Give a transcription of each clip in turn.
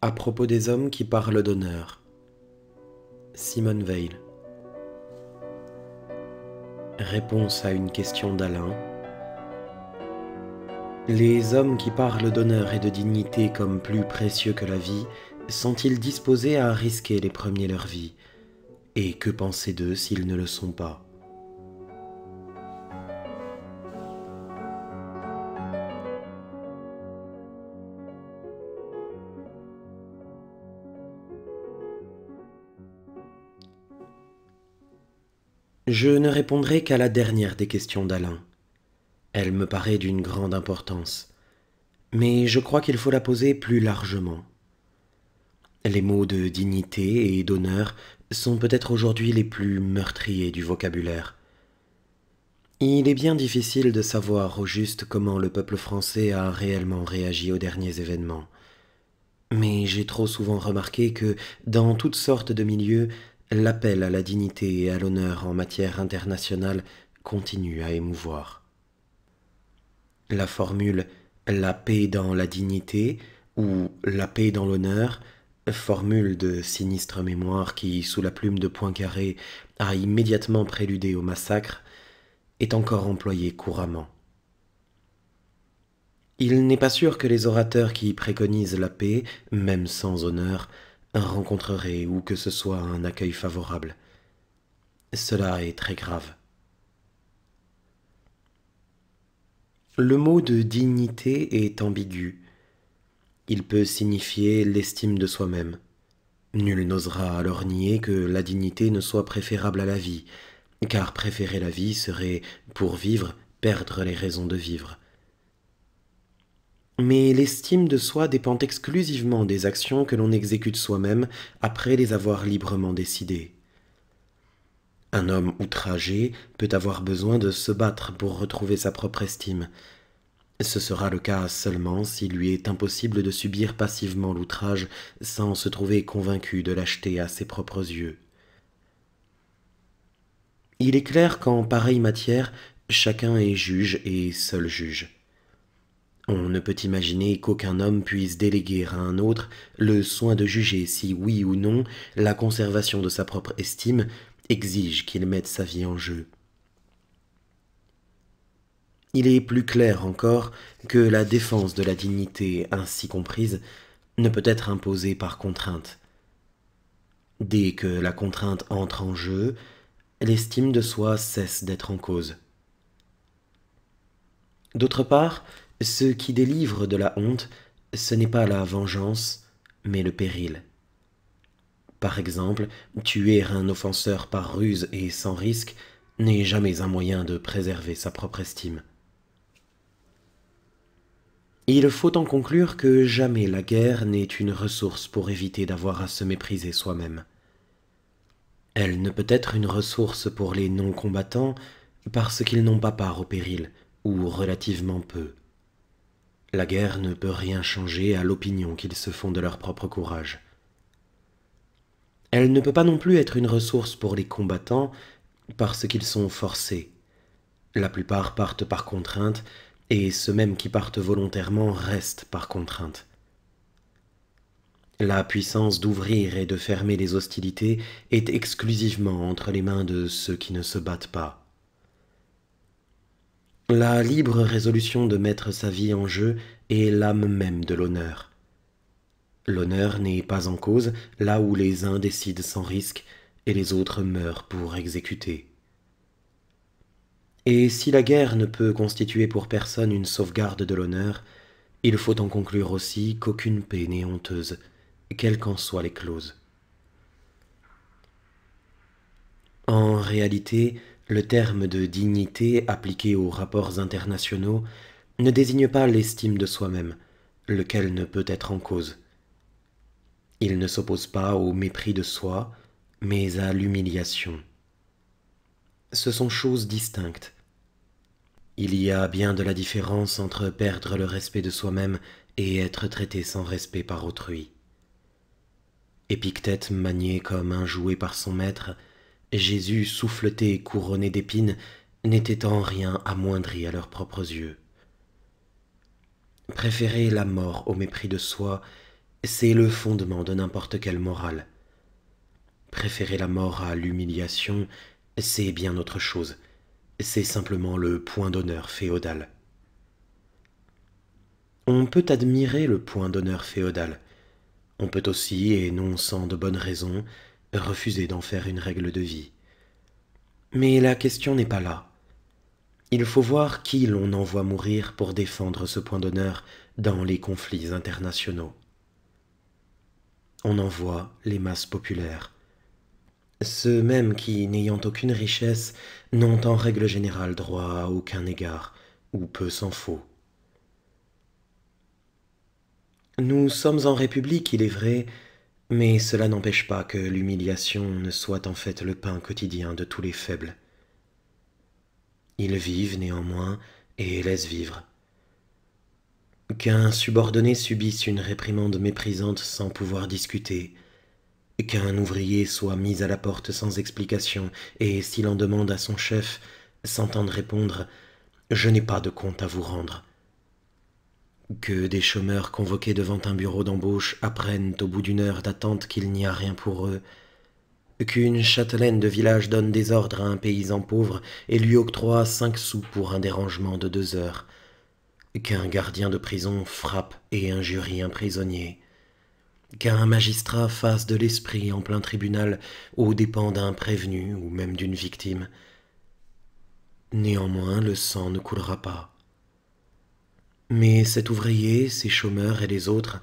À propos des hommes qui parlent d'honneur. Simone Weil. Réponse à une question d'Alain. Les hommes qui parlent d'honneur et de dignité comme plus précieux que la vie sont-ils disposés à risquer les premiers leur vie? Et que penser d'eux s'ils ne le sont pas? Je ne répondrai qu'à la dernière des questions d'Alain. Elle me paraît d'une grande importance, mais je crois qu'il faut la poser plus largement. Les mots de dignité et d'honneur sont peut-être aujourd'hui les plus meurtriers du vocabulaire. Il est bien difficile de savoir au juste comment le peuple français a réellement réagi aux derniers événements. Mais j'ai trop souvent remarqué que, dans toutes sortes de milieux, l'appel à la dignité et à l'honneur en matière internationale continue à émouvoir. La formule «la paix dans la dignité» ou «la paix dans l'honneur», formule de sinistre mémoire qui, sous la plume de Poincaré, a immédiatement préludé au massacre, est encore employée couramment. Il n'est pas sûr que les orateurs qui préconisent la paix, même sans honneur, rencontreraient où que ce soit un accueil favorable. Cela est très grave. Le mot de dignité est ambigu. Il peut signifier l'estime de soi-même. Nul n'osera alors nier que la dignité ne soit préférable à la vie, car préférer la vie serait, pour vivre, perdre les raisons de vivre. Mais l'estime de soi dépend exclusivement des actions que l'on exécute soi-même après les avoir librement décidées. Un homme outragé peut avoir besoin de se battre pour retrouver sa propre estime. Ce sera le cas seulement s'il lui est impossible de subir passivement l'outrage sans se trouver convaincu de lâcheté à ses propres yeux. Il est clair qu'en pareille matière, chacun est juge et seul juge. On ne peut imaginer qu'aucun homme puisse déléguer à un autre le soin de juger si oui ou non la conservation de sa propre estime exige qu'il mette sa vie en jeu. Il est plus clair encore que la défense de la dignité ainsi comprise ne peut être imposée par contrainte. Dès que la contrainte entre en jeu, l'estime de soi cesse d'être en cause. D'autre part, ce qui délivre de la honte, ce n'est pas la vengeance, mais le péril. Par exemple, tuer un offenseur par ruse et sans risque n'est jamais un moyen de préserver sa propre estime. Il faut en conclure que jamais la guerre n'est une ressource pour éviter d'avoir à se mépriser soi-même. Elle ne peut être une ressource pour les non-combattants parce qu'ils n'ont pas part au péril, ou relativement peu. La guerre ne peut rien changer à l'opinion qu'ils se font de leur propre courage. Elle ne peut pas non plus être une ressource pour les combattants parce qu'ils sont forcés. La plupart partent par contrainte, et ceux mêmes qui partent volontairement restent par contrainte. La puissance d'ouvrir et de fermer les hostilités est exclusivement entre les mains de ceux qui ne se battent pas. La libre résolution de mettre sa vie en jeu est l'âme même de l'honneur. L'honneur n'est pas en cause là où les uns décident sans risque et les autres meurent pour exécuter. Et si la guerre ne peut constituer pour personne une sauvegarde de l'honneur, il faut en conclure aussi qu'aucune paix n'est honteuse, quelles qu'en soient les clauses. En réalité, le terme de dignité appliqué aux rapports internationaux ne désigne pas l'estime de soi-même, lequel ne peut être en cause. Il ne s'oppose pas au mépris de soi, mais à l'humiliation. Ce sont choses distinctes. Il y a bien de la différence entre perdre le respect de soi-même et être traité sans respect par autrui. Épictète manié comme un jouet par son maître, Jésus souffleté et couronné d'épines n'était en rien amoindri à leurs propres yeux. Préférer la mort au mépris de soi C'est le fondement de n'importe quelle morale. Préférer la mort à l'humiliation, c'est bien autre chose. C'est simplement le point d'honneur féodal. On peut admirer le point d'honneur féodal. On peut aussi, et non sans de bonnes raisons, refuser d'en faire une règle de vie. Mais la question n'est pas là. Il faut voir qui l'on envoie mourir pour défendre ce point d'honneur dans les conflits internationaux. On envoie les masses populaires, ceux mêmes qui, n'ayant aucune richesse, n'ont en règle générale droit à aucun égard, ou peu s'en faut. Nous sommes en République, il est vrai, mais cela n'empêche pas que l'humiliation ne soit en fait le pain quotidien de tous les faibles. Ils vivent néanmoins et laissent vivre. Qu'un subordonné subisse une réprimande méprisante sans pouvoir discuter, qu'un ouvrier soit mis à la porte sans explication et s'il en demande à son chef, s'entende répondre « Je n'ai pas de compte à vous rendre », que des chômeurs convoqués devant un bureau d'embauche apprennent au bout d'une heure d'attente qu'il n'y a rien pour eux, qu'une châtelaine de village donne des ordres à un paysan pauvre et lui octroie 5 sous pour un dérangement de 2 heures, qu'un gardien de prison frappe et injurie un prisonnier, qu'un magistrat fasse de l'esprit en plein tribunal aux dépens d'un prévenu ou même d'une victime. Néanmoins, le sang ne coulera pas. Mais cet ouvrier, ces chômeurs et les autres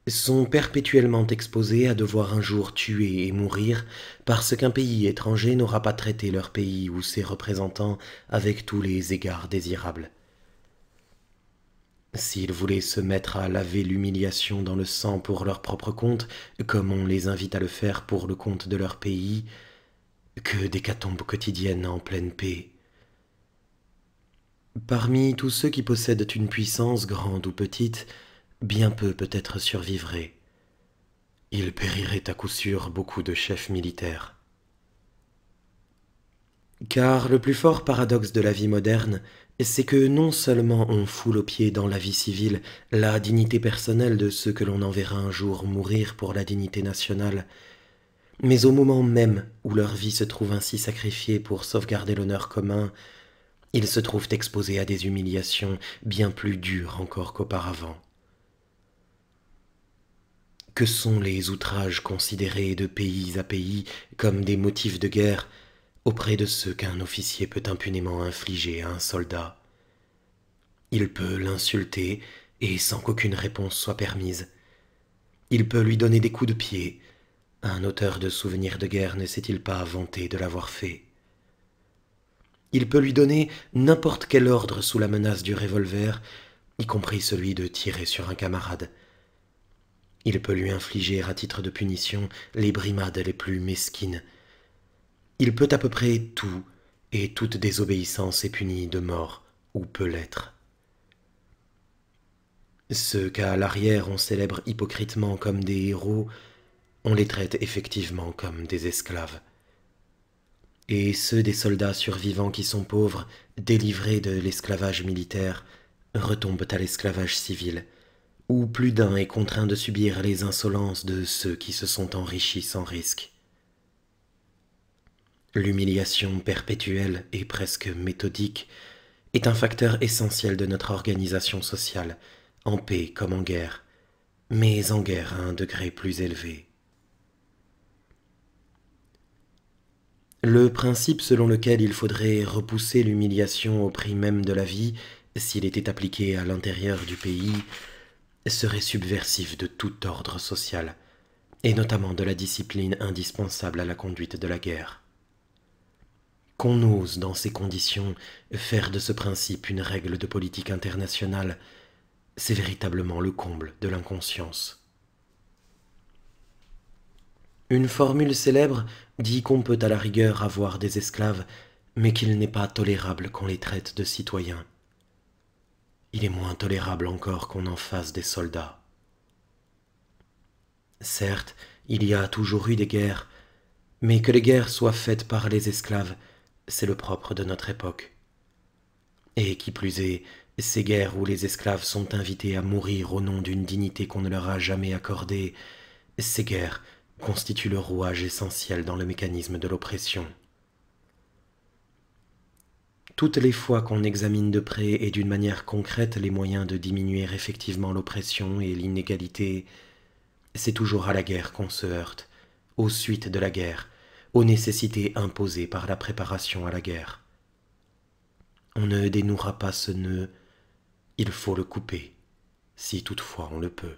sont perpétuellement exposés à devoir un jour tuer et mourir parce qu'un pays étranger n'aura pas traité leur pays ou ses représentants avec tous les égards désirables. S'ils voulaient se mettre à laver l'humiliation dans le sang pour leur propre compte, comme on les invite à le faire pour le compte de leur pays, que d'hécatombes quotidiennes en pleine paix. Parmi tous ceux qui possèdent une puissance, grande ou petite, bien peu peut-être survivraient. Il périrait à coup sûr beaucoup de chefs militaires. Car le plus fort paradoxe de la vie moderne, c'est que non seulement on foule aux pieds dans la vie civile la dignité personnelle de ceux que l'on enverra un jour mourir pour la dignité nationale, mais au moment même où leur vie se trouve ainsi sacrifiée pour sauvegarder l'honneur commun, ils se trouvent exposés à des humiliations bien plus dures encore qu'auparavant. Que sont les outrages considérés de pays à pays comme des motifs de guerre auprès de ceux qu'un officier peut impunément infliger à un soldat? Il peut l'insulter et sans qu'aucune réponse soit permise. Il peut lui donner des coups de pied. Un auteur de souvenirs de guerre ne s'est-il pas vanté de l'avoir fait? Il peut lui donner n'importe quel ordre sous la menace du revolver, y compris celui de tirer sur un camarade. Il peut lui infliger à titre de punition les brimades les plus mesquines. Il peut à peu près tout, et toute désobéissance est punie de mort, ou peut l'être. Ceux qu'à l'arrière on célèbre hypocritement comme des héros, on les traite effectivement comme des esclaves. Et ceux des soldats survivants qui sont pauvres, délivrés de l'esclavage militaire, retombent à l'esclavage civil, où plus d'un est contraint de subir les insolences de ceux qui se sont enrichis sans risque. L'humiliation perpétuelle et presque méthodique est un facteur essentiel de notre organisation sociale, en paix comme en guerre, mais en guerre à un degré plus élevé. Le principe selon lequel il faudrait repousser l'humiliation au prix même de la vie, s'il était appliqué à l'intérieur du pays, serait subversif de tout ordre social, et notamment de la discipline indispensable à la conduite de la guerre. Qu'on ose, dans ces conditions, faire de ce principe une règle de politique internationale, c'est véritablement le comble de l'inconscience. Une formule célèbre dit qu'on peut à la rigueur avoir des esclaves, mais qu'il n'est pas tolérable qu'on les traite de citoyens. Il est moins tolérable encore qu'on en fasse des soldats. Certes, il y a toujours eu des guerres, mais que les guerres soient faites par les esclaves, c'est le propre de notre époque. Et qui plus est, Ces guerres où les esclaves sont invités à mourir au nom d'une dignité qu'on ne leur a jamais accordée, ces guerres constituent le rouage essentiel dans le mécanisme de l'oppression. Toutes les fois qu'on examine de près et d'une manière concrète les moyens de diminuer effectivement l'oppression et l'inégalité, c'est toujours à la guerre qu'on se heurte, aux suites de la guerre, aux nécessités imposées par la préparation à la guerre. On ne dénouera pas ce nœud, il faut le couper, si toutefois on le peut.